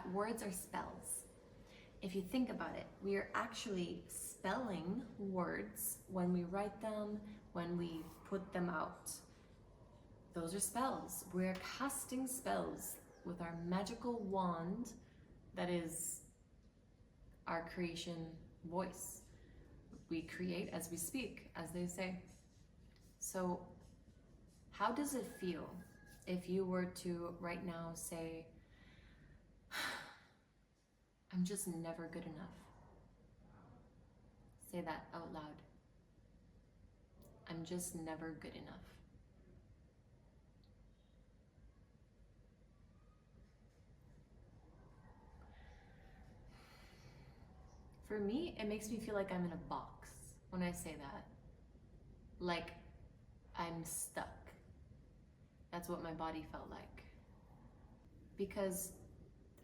that words are spells. If you think about it, we are actually spelling words when we write them, when we put them out. Those are spells. We're casting spells with our magical wand that is our creation voice. We create as we speak, as they say. So, how does it feel if you were to right now say, I'm just never good enough? Say that out loud. I'm just never good enough. For me, it makes me feel like I'm in a box when I say that. Like I'm stuck. That's what my body felt like. Because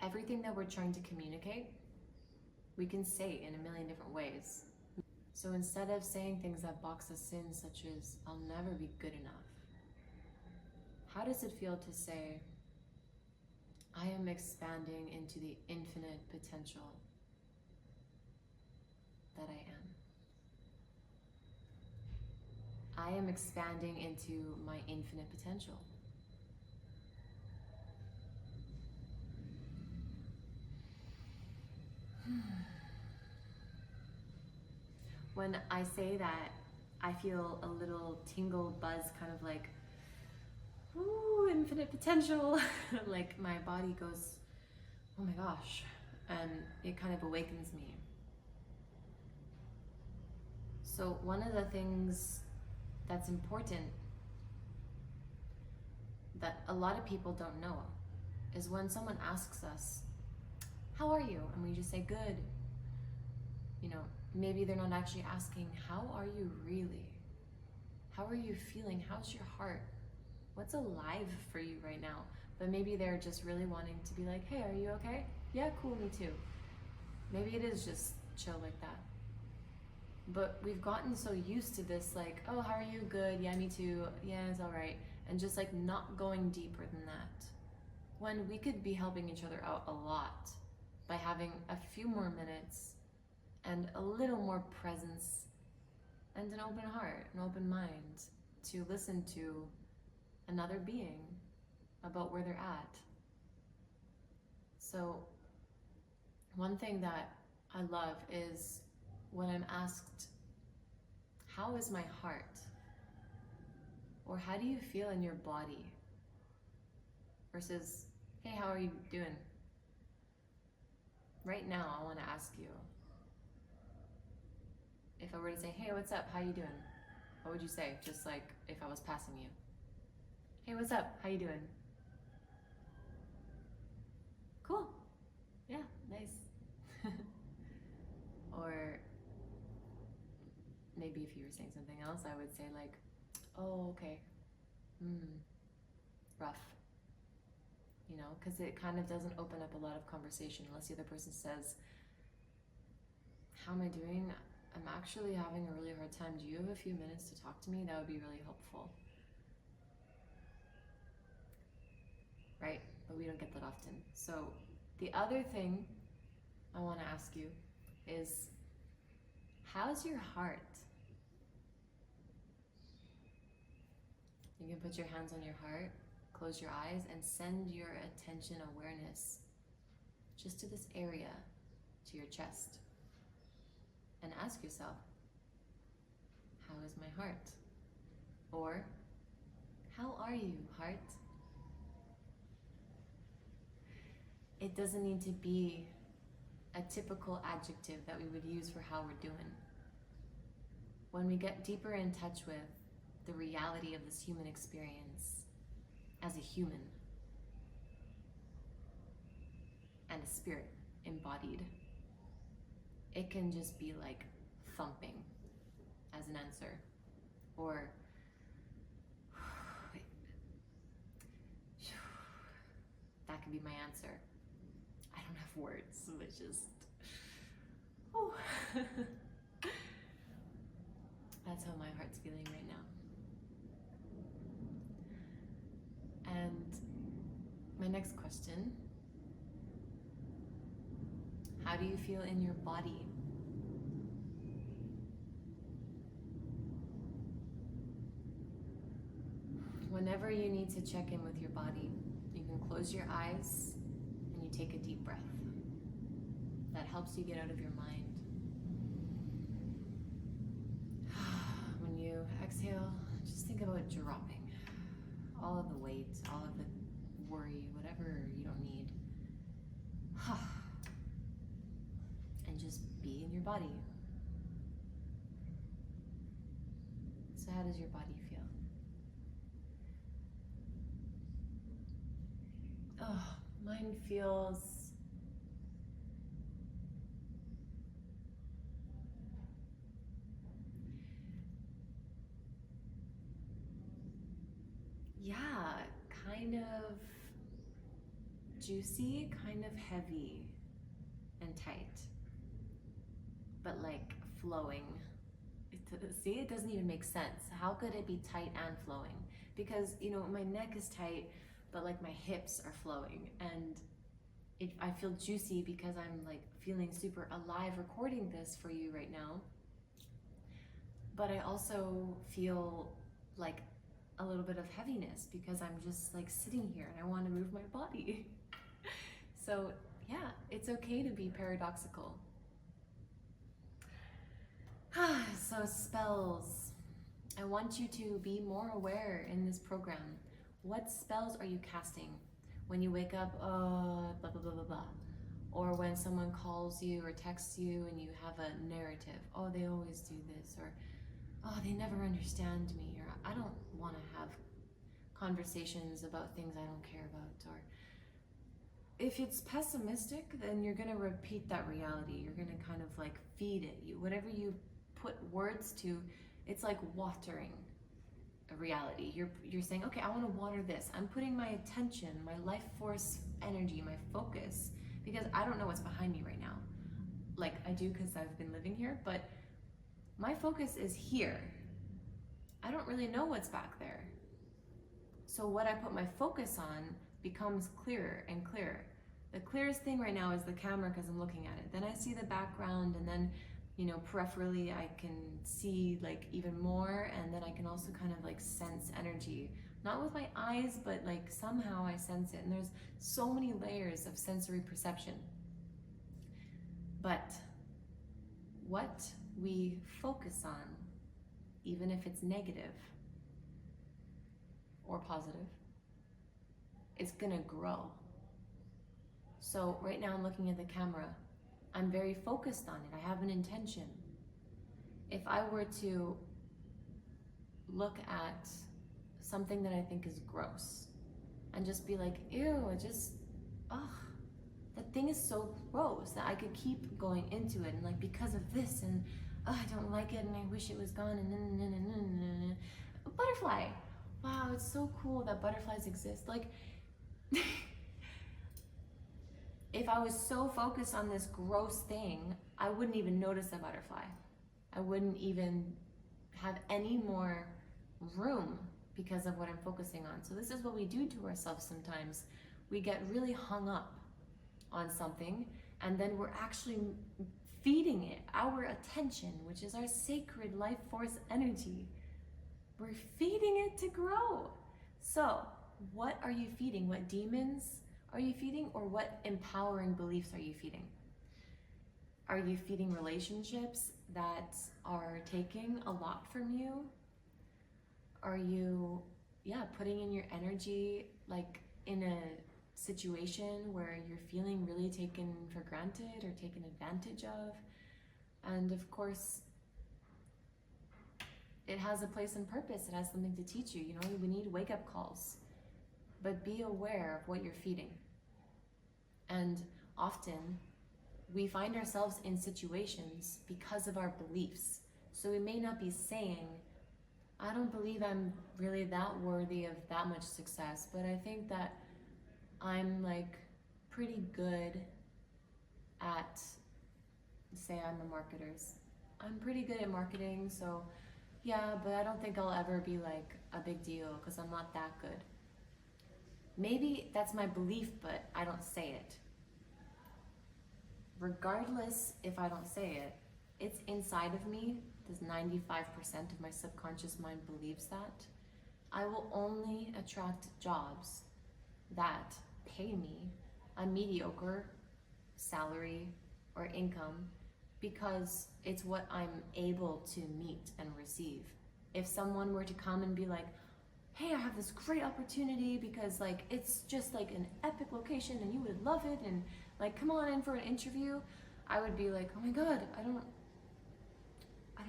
everything that we're trying to communicate, we can say in a million different ways. So instead of saying things that box us in, such as, I'll never be good enough, how does it feel to say, I am expanding into the infinite potential that I am? I am expanding into my infinite potential. When I say that, I feel a little tingle buzz, kind of like, ooh, infinite potential. Like my body goes, oh my gosh, and it kind of awakens me. So one of the things that's important that a lot of people don't know is when someone asks us, how are you? And we just say, good. You know, maybe they're not actually asking, how are you really? How are you feeling? How's your heart? What's alive for you right now? But maybe they're just really wanting to be like, hey, are you okay? Yeah, cool, me too. Maybe it is just chill like that. But we've gotten so used to this, like, oh, how are you? Good. Yeah, me too. Yeah, it's all right. And just like not going deeper than that. When we could be helping each other out a lot by having a few more minutes and a little more presence and an open heart, an open mind to listen to another being about where they're at. So one thing that I love is when I'm asked, how is my heart? Or how do you feel in your body? Versus, hey, how are you doing? Right now, I want to ask you, if I were to say, hey, what's up? How you doing? What would you say? Just like if I was passing you. Hey, what's up? How you doing? Cool. Yeah, nice. Or maybe if you were saying something else, I would say like, oh, okay. Rough. You know, because it kind of doesn't open up a lot of conversation unless the other person says, how am I doing? I'm actually having a really hard time. Do you have a few minutes to talk to me? That would be really helpful. Right? But we don't get that often. So the other thing I want to ask you is, how's your heart? You can put your hands on your heart, close your eyes, and send your attention, awareness just to this area, to your chest. And ask yourself, how is my heart? Or, how are you, heart? It doesn't need to be a typical adjective that we would use for how we're doing. When we get deeper in touch with the reality of this human experience as a human and a spirit embodied, it can just be like thumping as an answer, or that could be my answer. I don't have words, but just, oh. That's how my heart's feeling right now. And my next question How do you feel in your body? Whenever you need to check in with your body, you can close your eyes and you take a deep breath. That helps you get out of your mind. When you exhale, just think about dropping all of the weight, all of the worry, whatever you don't need. And just be in your body. So how does your body feel? Oh, mine feels kind of juicy, kind of heavy and tight, but like flowing. See, it doesn't even make sense. How could it be tight and flowing? Because, you know, my neck is tight, but like my hips are flowing, and I feel juicy because I'm like feeling super alive recording this for you right now. But I also feel like a little bit of heaviness because I'm just like sitting here and I want to move my body. So yeah, it's okay to be paradoxical. So spells. I want you to be more aware in this program. What spells are you casting? When you wake up, blah, blah, blah, blah, blah. Or when someone calls you or texts you and you have a narrative. Oh, they always do this. Or, oh, they never understand me. Or, I don't want to have conversations about things I don't care about. Or, if it's pessimistic, then you're going to repeat that reality. You're going to kind of like feed it. Whatever you put words to, it's like watering a reality. You're saying, okay, I want to water this. I'm putting my attention, my life force energy, my focus, because I don't know what's behind me right now. Like I do because I've been living here, but my focus is here. I don't really know what's back there. So what I put my focus on becomes clearer and clearer. The clearest thing right now is the camera because I'm looking at it. Then I see the background, and then, you know, peripherally I can see like even more, and then I can also kind of like sense energy. Not with my eyes, but like somehow I sense it. And there's so many layers of sensory perception. But what we focus on, even if it's negative or positive, it's gonna grow. So right now I'm looking at the camera. I'm very focused on it. I have an intention. If I were to look at something that I think is gross and just be like, ew, that thing is so gross that I could keep going into it, and like because of this, and I don't like it, and I wish it was gone, and a butterfly. Wow, it's so cool that butterflies exist. Like, if I was so focused on this gross thing, I wouldn't even notice a butterfly. I wouldn't even have any more room because of what I'm focusing on. So this is what we do to ourselves sometimes. We get really hung up on something, and then we're actually feeding it our attention, which is our sacred life force energy. We're feeding it to grow. So what are you feeding? What demons are you feeding, or what empowering beliefs are you feeding? Are you feeding relationships that are taking a lot from you? Are you, putting in your energy like in a situation where you're feeling really taken for granted or taken advantage of? And of course, it has a place and purpose. It has something to teach you. You know, we need wake-up calls. But be aware of what you're feeding. And often, we find ourselves in situations because of our beliefs. So we may not be saying, I don't believe I'm really that worthy of that much success, but I think that I'm like pretty good at, say I'm a marketer. I'm pretty good at marketing, so yeah, but I don't think I'll ever be like a big deal because I'm not that good. Maybe that's my belief, but I don't say it. regardless if I don't say it, it's inside of me. This 95% of my subconscious mind believes that I will only attract jobs that pay me a mediocre salary or income because it's what I'm able to meet and receive. If someone were to come and be like, hey, I have this great opportunity because like it's just like an epic location and you would love it and like come on in for an interview, I would be like, oh my god, I don't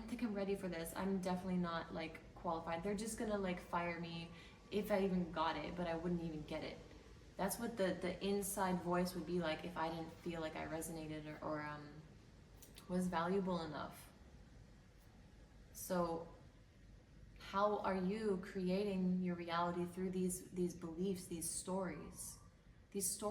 think I'm ready for this. I'm definitely not like qualified. They're just gonna like fire me if I even got it, but I wouldn't even get it. That's what the inside voice would be like if I didn't feel like I resonated or was valuable enough. So how are you creating your reality through these beliefs, these stories? These stories